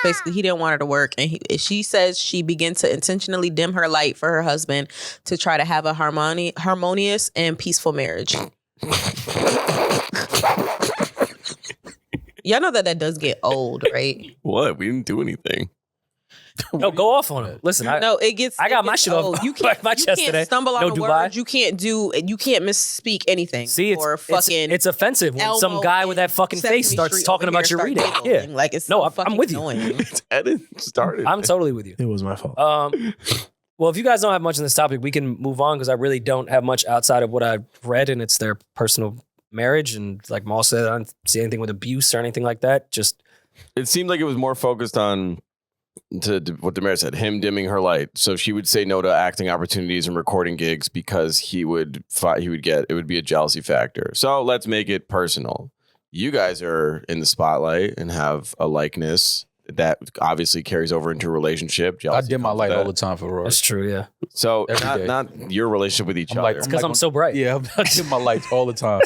Basically, he didn't want her to work. And she says she began to intentionally dim her light for her husband to try to have a harmonious and peaceful marriage. Y'all know that does get old, right? What? We didn't do anything. No, go off on it. Listen, I got my shit off You can't, my chest today. Stumble on No a Dubai. word. You can't misspeak anything. See, it's offensive when some guy with that fucking face starts talking about your reading. Yeah, like it's no, so I'm with you. It's Eddin started. I'm totally with you. It was my fault. Well, if you guys don't have much on this topic, we can move on because I really don't have much outside of what I've read, and it's their personal marriage. And like Maul said, I don't see anything with abuse or anything like that. Just it seemed like it was more focused on to what Demaris said, him dimming her light. So she would say no to acting opportunities and recording gigs because he would get, it would be a jealousy factor. So let's make it personal. You guys are in the spotlight and have a likeness that obviously carries over into a relationship. I dim my light all the time for Rory. that's true, yeah. So not your relationship with each other. It's because I'm so bright. Yeah, I dim my lights all the time.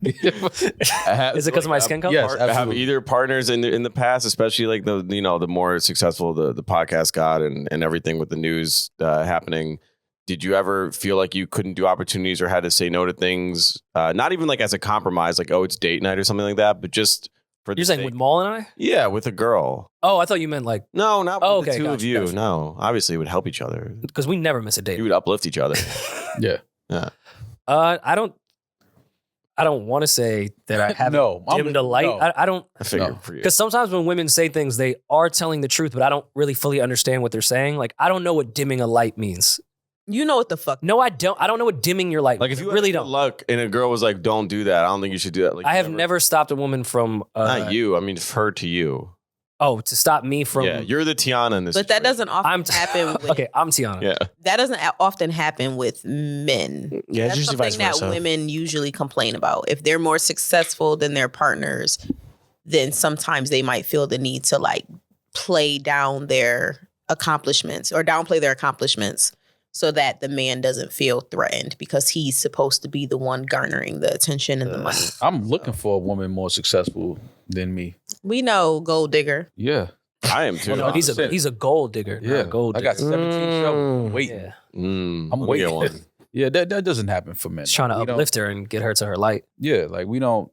Is it because of my skin color? Yes, Have absolutely. either partners in the past, especially like the more successful the podcast got and everything with the news happening. Did you ever feel like you couldn't do opportunities or had to say no to things? Not even like as a compromise, like, oh, it's date night or something like that, but just for the You're saying sake. with Maul and I? Yeah, with a girl. Oh, I thought you meant like No, not with the two of gotcha, you. gotcha. No, obviously it would help each other. because we never miss a date. You would uplift each other. Yeah. I don't want to say that I haven't No, dimmed a light. no. I don't, I figured No. for you. because sometimes when women say things, they are telling the truth, but I don't really fully understand what they're saying. Like, I don't know what dimming a light means. You know what the fuck? No, I don't. I don't know what dimming your light Like means. if you I really had don't. luck and a girl was like, "Don't do that," I don't think you should do that. Like I have never stopped a woman from Not you. I mean, her to you. Oh, to stop me from. Yeah, you're the Tiana in this. But that situation. doesn't often happen with Okay, I'm Tiana. Yeah. that doesn't often happen with men. Yeah, it's That's usually vice something that versa. women usually complain about. If they're more successful than their partners, then sometimes they might feel the need to like play down their accomplishments or downplay their accomplishments so that the man doesn't feel threatened because he's supposed to be the one garnering the attention and the money. I'm looking for a woman more successful than me. We know gold digger. Yeah. I am too. No, he's a gold digger. not Yeah. a gold I digger. got 17 shovels waiting. Yeah. I'm let me waiting. get one. Yeah, that doesn't happen for men. He's trying to We don't- uplift her and get her to her light. Yeah, like we don't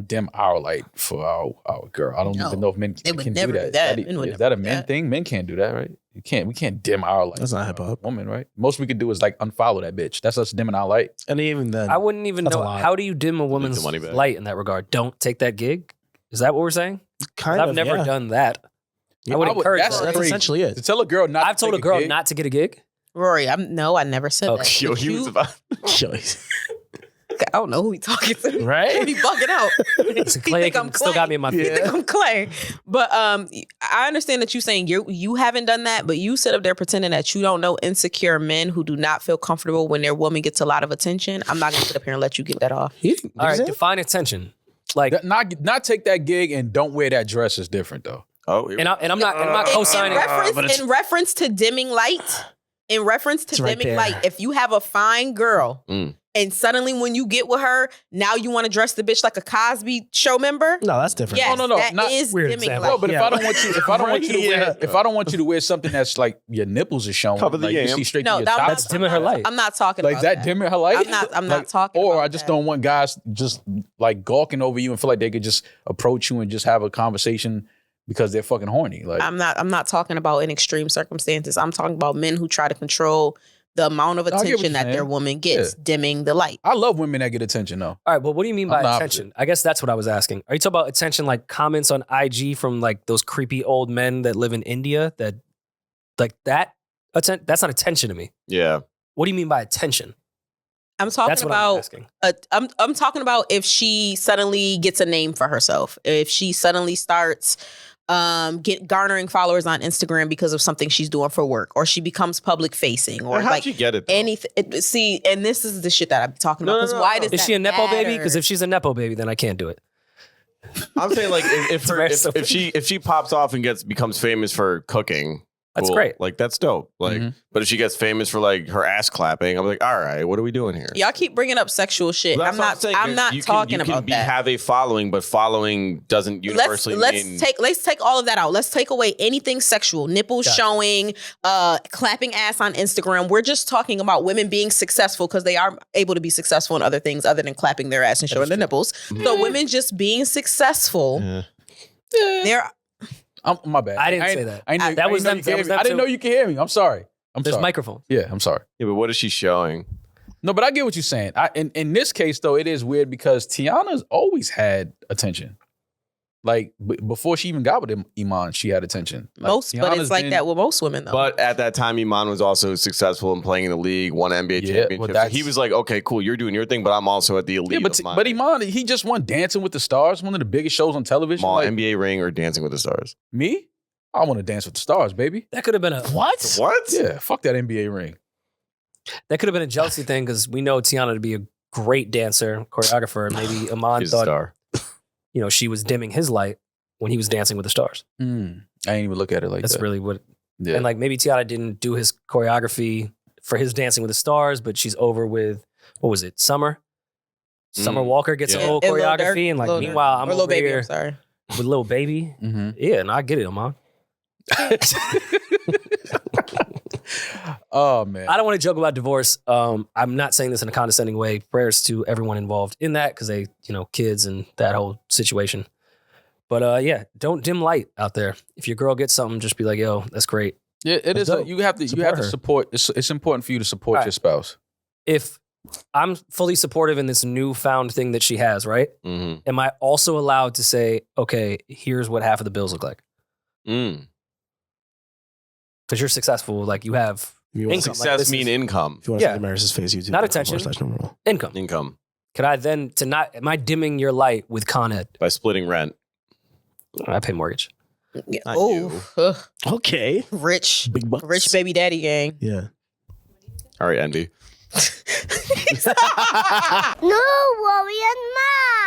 dim our light for our girl. I don't No, even know if men they would can never do do that. that. Is Men would is never that a do men that. thing? Men can't do that, right? We can't dim our light. That's not for hip a hop. woman, right? Most we could do is like unfollow that bitch. That's us dimming our light. And even then, I wouldn't even That's a know. lot. How do you dim a woman's money back. light in that regard? Don't take that gig? Is that what we're saying? 'Cause kind I've of, never yeah. done that. Yeah, I would I would- encourage that's her. That's crazy. essentially it. To tell a girl not I've to told a take girl gig, not to get a gig. Rory, I never said Okay. that. Yo, But he was you- about. I don't know who he talking to. Right? He bugging out. It's Clay still got me in my He feet. think I'm Clay. But I understand that you're saying you haven't done that, but you sit up there pretending that you don't know insecure men who do not feel comfortable when their woman gets a lot of attention. I'm not gonna sit up here and let you get that off. All right, define attention. Like, not take that gig and don't wear that dress is different though. Oh, and I'm not co-signing. In reference to dimming light, in reference to It's right dimming there. light, if you have a fine girl and suddenly when you get with her, now you want to dress the bitch like a Cosby show member. No, that's different. Yes, no, that not- is Weird dimming example. light. No, but if I don't want you, if I don't want you to Right, wear, yeah. if I don't want you to wear something that's like your nipples are showing, Cover the like you yam. see straight No, to your that- top. That's dimming her light. I'm not talking Like about that dimming her light. I'm not talking Or about I just that. don't want guys just like gawking over you and feel like they could just approach you and just have a conversation because they're fucking horny. Like I'm not talking about in extreme circumstances. I'm talking about men who try to control the amount of I get what attention you're that their saying. woman gets, Yeah. dimming the light. I love women that get attention though. All right, but what do you mean by I'm the attention? I guess that's what I was asking. Are you talking about attention like comments on IG from like those creepy old men that live in India that like that? That's not attention to me. Yeah. What do you mean by attention? I'm talking That's what I'm about. asking. I'm talking about if she suddenly gets a name for herself, if she suddenly starts garnering followers on Instagram because of something she's doing for work, or she becomes public facing, or How'd like you get it? Though? anything. See, and this is the shit that I'm talking about. No, no, Because no, why no. does Is that she a nepo baby? matter? Because if she's a nepo baby, then I can't do it. I'm saying like if very she pops off and becomes famous for cooking, That's Cool. great. Like that's dope. Like, but if she gets famous for like her ass clapping, I'm like, all right, what are we doing here? Y'all keep bringing up sexual shit. Well, I'm that's what not. saying. I'm not You talking can about that. have a following, but following doesn't universally mean. Let's take all of that out. Let's take away anything sexual, nipples showing, clapping ass on Instagram. We're just talking about women being successful because they are able to be successful in other things other than clapping their ass and showing their nipples. So women just being successful. They're. My bad. I didn't say that. I didn't That know you can hear me. I'm sorry. There's microphones. Yeah, I'm sorry. Yeah, but what is she showing? No, but I get what you're saying. In this case, though, it is weird because Tiana's always had attention. Like, before she even got with Iman, she had attention. Like, But it's like that with most women, though. But at that time, Iman was also successful in playing in the league, won NBA championship. So he was like, okay, cool, you're doing your thing, but I'm also at the elite. Yeah, but Iman, he just won Dancing with the Stars, one of the biggest shows on television. Small NBA ring or Dancing with the Stars? Me? I want to Dance with the Stars, baby. That could have been a what? What? Yeah, fuck that NBA ring. That could have been a jealousy thing because we know Tiana to be a great dancer, choreographer. Maybe Iman thought, she was dimming his light when he was Dancing with the Stars. I didn't even look at it like that. That's really what. Yeah. And like maybe Tiana didn't do his choreography for his Dancing with the Stars, but she's over with what was it? Summer Walker gets a whole choreography, and like meanwhile I'm over Baby, here I'm sorry. with Lil Baby. Mm-hmm. Yeah, and I get it, Iman. Oh man, I don't want to joke about divorce. I'm not saying this in a condescending way. Prayers to everyone involved in that because they, kids and that whole situation. But yeah, don't dim light out there. If your girl gets something, just be like, "Yo, that's great." Yeah, it is. You have to support. It's important for you to support your spouse. If I'm fully supportive in this newfound thing that she has, right? Mm-hmm. Am I also allowed to say, "Okay, here's what half of the bills look like"? Because you're successful, like you have income. Success mean income. If you want to see Demaris' face, you do. Not attention. Income. Could I then am I dimming your light with Con Ed? By splitting rent. I pay mortgage. Yeah. Oh, okay. Rich. Big bucks. Rich baby daddy gang. Yeah. All right, Envy. No, Rory and Ma.